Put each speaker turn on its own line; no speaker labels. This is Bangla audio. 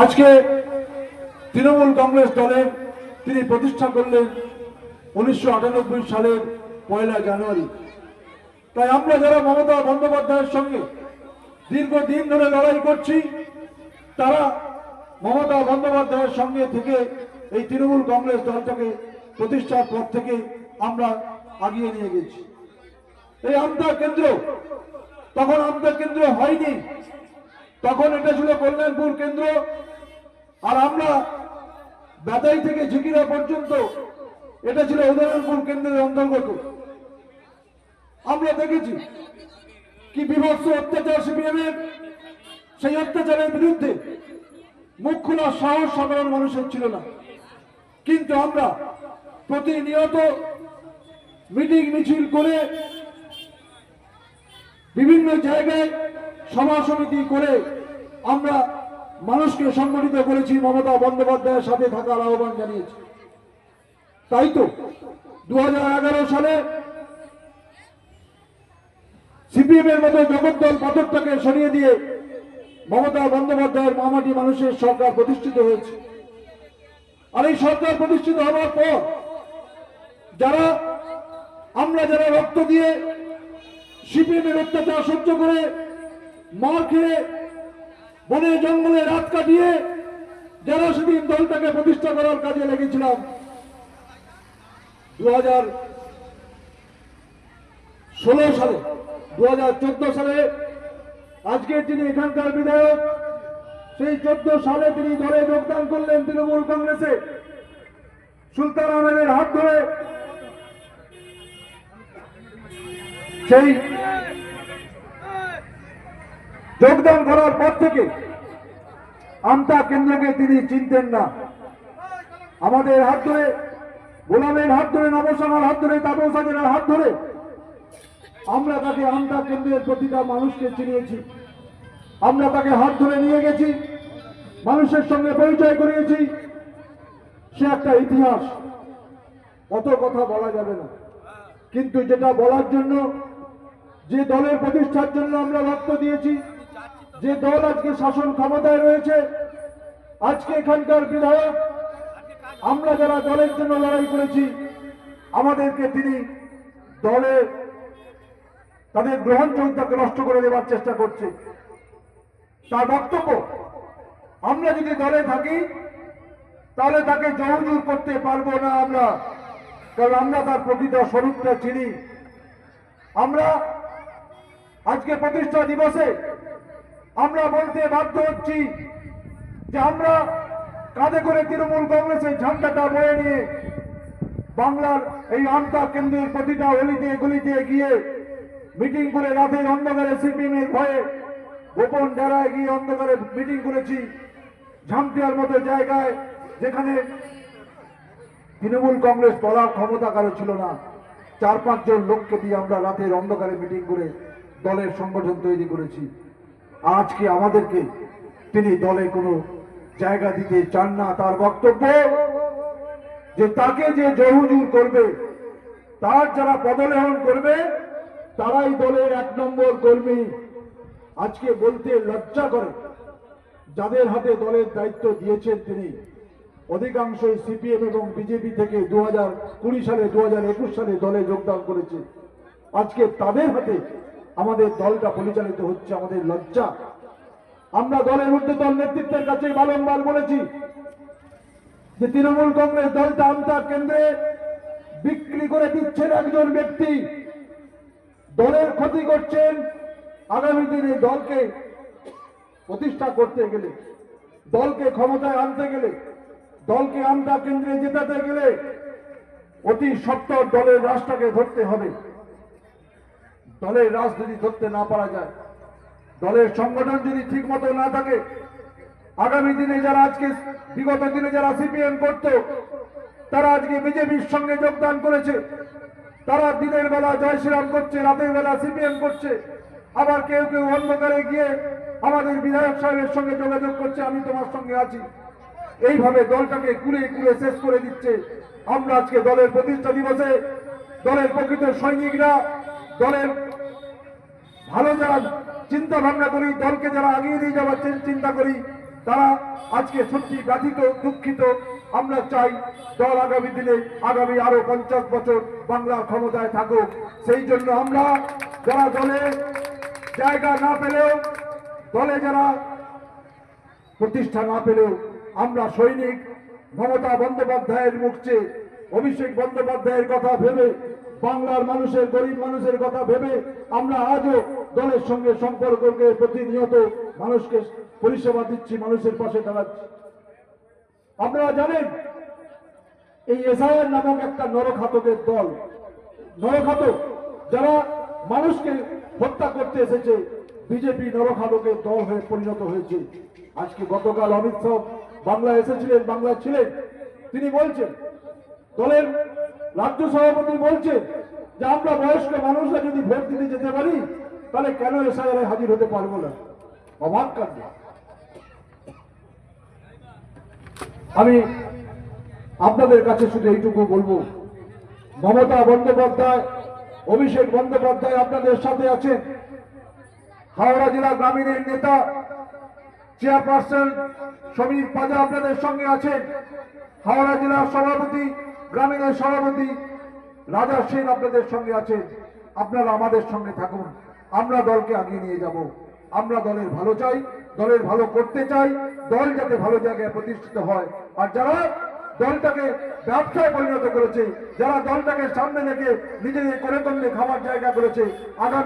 আজকে তৃণমূল কংগ্রেস দলের তিনি প্রতিষ্ঠা করলেন 1998 সালের 1 জানুয়ারি। তাই আমরা যারা মমতা বন্দ্যোপাধ্যায়ের সঙ্গে দীর্ঘদিন ধরে লড়াই করছি, তারা মমতা বন্দ্যোপাধ্যায়ের সঙ্গে থেকে এই তৃণমূল কংগ্রেস দলটাকে প্রতিষ্ঠার পর থেকে আমরা আগিয়ে নিয়ে গেছি। এই আমতা কেন্দ্র, তখন আমতা কেন্দ্র হয়নি, তখন এটা ছিল কল্যাণপুর কেন্দ্র। আর আমরা বাদাই থেকে ঝিকিরা পর্যন্ত এটা ছিল উদয়নপুর কেন্দ্রের অন্তর্গত। আমরা দেখেছি কি বিভৎস অত্যাচার সিপিএমের, সেই অত্যাচারের বিরুদ্ধে মুখ খোলার সাহস সাধারণ মানুষের ছিল না। কিন্তু আমরা প্রতিনিয়ত মিটিং মিছিল করে বিভিন্ন জায়গায় সভা সমিতি করে আমরা মানুষকে সংগঠিত করেছি, মমতা বন্দ্যোপাধ্যায়ের সাথে থাকার আহ্বান জানিয়েছি। তাই তো 2011 সালে সিপিএম এর মতো জগদ্দল পাথরটাকে সরিয়ে দিয়ে মমতা বন্দ্যোপাধ্যায়ের মামাটি মানুষের সরকার প্রতিষ্ঠিত হয়েছে। আর এই সরকার প্রতিষ্ঠিত হওয়ার পর আমরা যারা রক্ত দিয়ে সিপিএম এর অত্যাচার সহ্য করে মার খেয়ে বনে জঙ্গলে রাত কাটিয়ে যারা সেদিন দলটাকে প্রতিষ্ঠা করার কাজে লেগেছিলাম, 2016 সালে 2014 সালে আজকে তিনি এখানকার বিধায়ক, সেই 14 সালে তিনি দলে যোগদান করলেন তৃণমূল কংগ্রেসে সুলতান আহমেদের হাত ধরে। সেই যোগদান করার পর থেকে আমতা কেন্দ্রকে তিনি চিনতেন না। আমাদের হাত ধরে, গোলামের হাত ধরে, নবসানার হাত ধরে, তাপস হাজারের হাত ধরে আমরা তাকে আমতা কেন্দ্রের প্রতিটা মানুষকে চিনিয়েছি। আমরা তাকে হাত ধরে নিয়ে গেছি, মানুষের সঙ্গে পরিচয় করিয়েছি। সে একটা ইতিহাস, অত কথা বলা যাবে না। কিন্তু যেটা বলার জন্য, যে দলের প্রতিষ্ঠার জন্য আমরা রক্ত দিয়েছি, যে দল আজকে শাসন ক্ষমতায় রয়েছে, আজকে এখানকার বিধায়ক, আমরা যারা দলের জন্য লড়াই করেছি, আমাদেরকে তিনি দলের তাদের গ্রহণযোগ্যতাকে নষ্ট করে দেওয়ার চেষ্টা করছে। তার বক্তব্য, আমরা যদি দলে থাকি তাহলে তাকে জোর করতে পারবো না আমরা, কারণ আমরা তার প্রকৃত স্বরূপটা চিনি। আমরা আজকে প্রতিষ্ঠা দিবসে আমরা বলতে বাধ্য হচ্ছি যে আমরা কাঁধে করে তৃণমূল কংগ্রেসের ঝান্ডাটা বয়ে নিয়ে বাংলার এই আমতা কেন্দ্রের প্রতিটা অলিতে গলিতে গিয়ে মিটিং করে রাতের অন্ধকারে সিপিএম এর ভয়ে গোপন ডেরায় গিয়ে অন্ধকারে মিটিং করেছি। ঝামটিয়ার মতো জায়গায় যেখানে তৃণমূল কংগ্রেস বলার ক্ষমতা কারো ছিল না, 4-5 জন লোককে দিয়ে আমরা রাতের অন্ধকারে মিটিং করে দলের সংগঠন তৈরি করেছি। আজকে আমাদেরকে তিনি দলে কোনো জায়গা দিতে চান না। তার বক্তব্য যে তাকে যে জহুজুর করবে, তার যারা পদলেহন করবে, তারাই দলের 1 নম্বর কর্মী। আজকে বলতে লজ্জা করে, যাদের হাতে দলের দায়িত্ব দিয়েছেন তিনি অধিকাংশই সিপিএম এবং বিজেপি থেকে 2020 সালে 2021 সালে দলে যোগদান করেছে। আজকে তাদের হাতে আমাদের দলটা পরিচালিত হচ্ছে, আমাদের লজ্জা। আমরা দলের ঊর্ধ্বতন নেতৃত্বের কাছে বারংবার বলেছি যে তৃণমূল কংগ্রেস দলটা আমতা কেন্দ্রে বিক্রি করে দিচ্ছেন একজন ব্যক্তি, দলের ক্ষতি করছেন। আগামী দিনে দলকে প্রতিষ্ঠা করতে গেলে, দলকে ক্ষমতায় আনতে গেলে, দলকে আমতা কেন্দ্রে জেতাতে গেলে অতি সত্বর দলের রাজটাকে ধরতে হবে। দলের রাজ যদি ধরতে না পারা যায়, দলের সংগঠন যদি ঠিক মতো না থাকে, আগামী দিনে যারা আজকে বিগত দিনে যারা সিপিএম করত, তারা আজকে বিজেপির সঙ্গে যোগদান করেছে। তারা দিনের বেলা জয় শ্রীরাম করছে, রাতের বেলা সিপিএম করছে। আবার কেউ কেউ অন্ধকারে গিয়ে আমাদের বিধায়ক সাহেবের সঙ্গে যোগাযোগ করছে, আমি তোমার সঙ্গে আছি। এইভাবে দলটাকে কুড়ে কুড়ে শেষ করে দিচ্ছে। আমরা আজকে দলের প্রতিষ্ঠা দিবসে দলের প্রকৃত সৈনিকরা, দলের ভালো যারা চিন্তা ভাবনা করি, দলকে যারা এগিয়ে নিয়ে যাওয়ার চিন্তা করি, তারা আজকে সত্যি ব্যথিত, দুঃখিত। আমরা চাই দল আগামী দিনে, আগামী আরো 50 বছর বাংলার ক্ষমতায় থাকুক। সেই জন্য আমরা যারা দলে জায়গা না পেলেও, দলে যারা প্রতিষ্ঠা না পেলেও, আমরা সৈনিক মমতা বন্দ্যোপাধ্যায়ের মুখ চেয়ে, অভিষেক বন্দ্যোপাধ্যায়ের কথা ভেবে, বাংলার মানুষের, গরিব মানুষের কথা ভেবে আমরা আজও দলের সঙ্গে সম্পর্ককে প্রতিনিয়ত মানুষকে পরিষেবা দিচ্ছি, মানুষের পাশে দাঁড়াচ্ছি। আপনারা জানেন এই এসআইআর নামক একটা নরঘাতকের দল, নরঘাতক যারা মানুষকে হত্যা করতে এসেছে, বিজেপি নরঘাতকের দল হয়ে পরিণত হয়েছে। আজকে গতকাল অমিত শাহ বাংলা এসেছিলেন, বাংলা ছিলেন, তিনি বলছেন, দলের রাজ্য সভাপতি বলছে যে আমরা বয়স্ক মানুষরা যদি ভোট দিতে যেতে পারি তাহলে কেন এসআইআরে হাজির হতে পারবো না? অবাক কাণ্ড। আমি আপনাদের কাছে শুধু এইটুকু বলবো, মমতা বন্দ্যোপাধ্যায়, অভিষেক বন্দ্যোপাধ্যায় আপনাদের সাথে আছেন। হাওড়া জেলা গ্রামীণের নেতা চেয়ারপারসন সমীর পাজা আপনাদের সঙ্গে আছেন। হাওড়া জেলার সভাপতি, গ্রামীণের সভাপতি রাজা সেন আপনাদের সঙ্গে আছেন। আপনারা আমাদের সঙ্গে থাকুন, আমরা দলকে আগিয়ে নিয়ে যাব। আমরা দলের ভালো চাই, দলের ভালো করতে চাই, দল যাতে ভালো জায়গায় প্রতিষ্ঠিত হয়। আর যারা দলটাকে ব্যবসায় পরিণত করেছে, যারা দলটাকে সামনে রেখে নিজেদের করে খাওয়ার জায়গা করেছে, আগামী